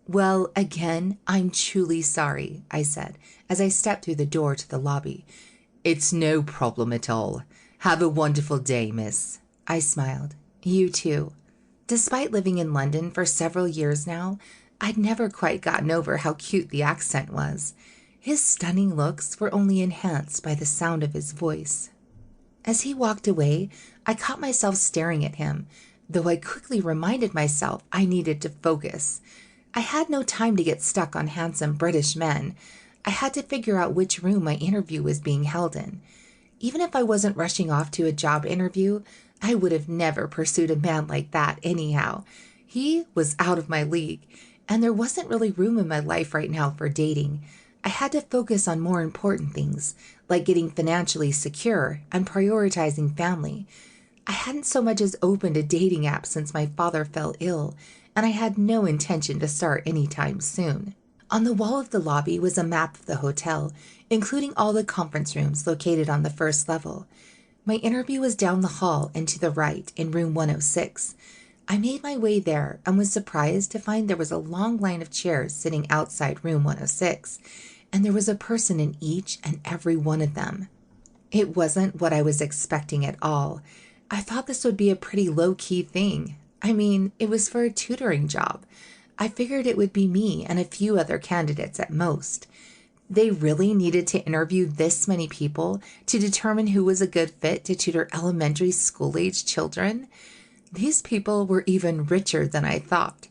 Well, again, I'm truly sorry, I said as I stepped through the door to the lobby. It's no problem at all. Have a wonderful day, miss. I smiled. You too. Despite living in London for several years now, I'd never quite gotten over how cute the accent was. His stunning looks were only enhanced by the sound of his voice. As he walked away, I caught myself staring at him, though I quickly reminded myself I needed to focus. I had no time to get stuck on handsome British men. I had to figure out which room my interview was being held in. Even if I wasn't rushing off to a job interview, I would have never pursued a man like that anyhow. He was out of my league, and there wasn't really room in my life right now for dating. I had to focus on more important things, like getting financially secure and prioritizing family. I hadn't so much as opened a dating app since my father fell ill, and I had no intention to start anytime soon. On the wall of the lobby was a map of the hotel, including all the conference rooms located on the first level. My interview was down the hall and to the right in room 106. I made my way there and was surprised to find there was a long line of chairs sitting outside room 106, and there was a person in each and every one of them. It wasn't what I was expecting at all. I thought this would be a pretty low-key thing. I mean, it was for a tutoring job. I figured it would be me and a few other candidates at most. They really needed to interview this many people to determine who was a good fit to tutor elementary school-age children? These people were even richer than I thought.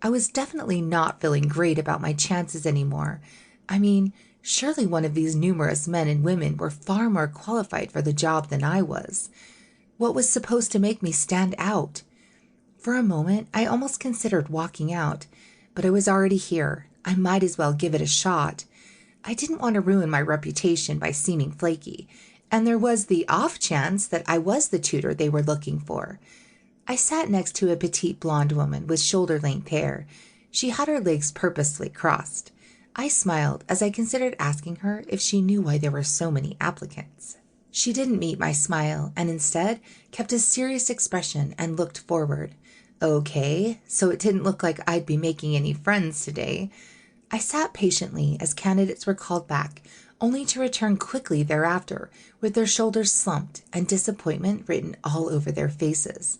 I was definitely not feeling great about my chances anymore. I mean, surely one of these numerous men and women were far more qualified for the job than I was. What was supposed to make me stand out? For a moment, I almost considered walking out, but I was already here. I might as well give it a shot. I didn't want to ruin my reputation by seeming flaky, and there was the off chance that I was the tutor they were looking for. I sat next to a petite blonde woman with shoulder-length hair. She had her legs purposely crossed. I smiled as I considered asking her if she knew why there were so many applicants. She didn't meet my smile and instead kept a serious expression and looked forward. Okay, so it didn't look like I'd be making any friends today. I sat patiently as candidates were called back, only to return quickly thereafter with their shoulders slumped and disappointment written all over their faces.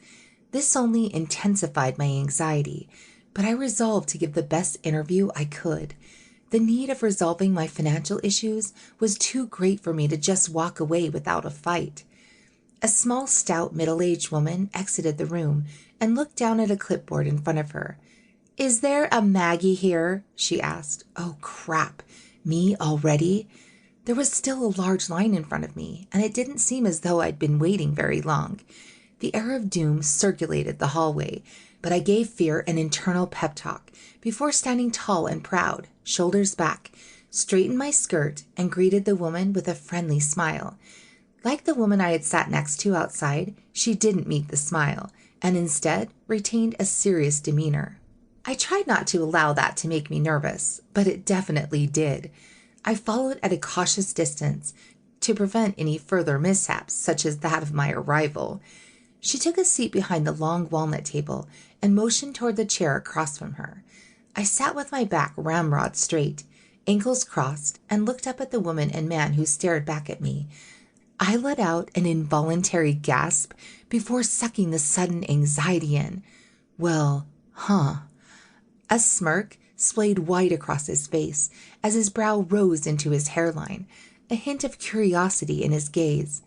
This only intensified my anxiety, but I resolved to give the best interview I could. The need of resolving my financial issues was too great for me to just walk away without a fight. A small, stout, middle-aged woman exited the room and looked down at a clipboard in front of her. "Is there a Maggie here?" she asked. Oh, crap. Me already? There was still a large line in front of me, and it didn't seem as though I'd been waiting very long. The air of doom circulated the hallway, but I gave fear an internal pep talk before standing tall and proud, shoulders back, straightened my skirt, and greeted the woman with a friendly smile. Like the woman I had sat next to outside, she didn't meet the smile, and instead retained a serious demeanor. I tried not to allow that to make me nervous, but it definitely did. I followed at a cautious distance to prevent any further mishaps, such as that of my arrival. She took a seat behind the long walnut table and motioned toward the chair across from her. I sat with my back ramrod straight, ankles crossed, and looked up at the woman and man who stared back at me. I let out an involuntary gasp before sucking the sudden anxiety in. Well, A smirk splayed wide across his face as his brow rose into his hairline, a hint of curiosity in his gaze.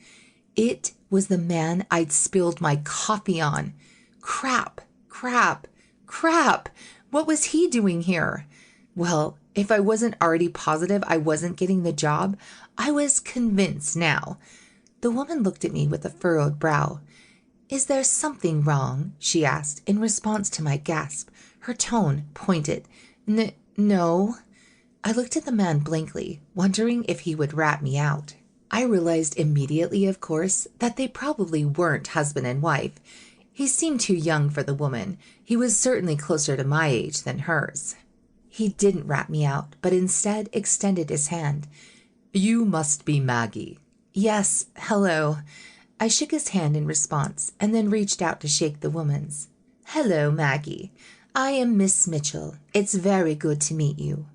It was the man I'd spilled my coffee on. Crap! What was he doing here? Well, if I wasn't already positive I wasn't getting the job, I was convinced now. The woman looked at me with a furrowed brow. "Is there something wrong?" she asked in response to my gasp, her tone pointed. No. I looked at the man blankly, wondering if he would rat me out. I realized immediately, of course, that they probably weren't husband and wife. He seemed too young for the woman. He was certainly closer to my age than hers. He didn't rat me out, but instead extended his hand. "You must be Maggie." "Yes, hello." I shook his hand in response and then reached out to shake the woman's. "Hello, Maggie. I am Miss Mitchell. It's very good to meet you.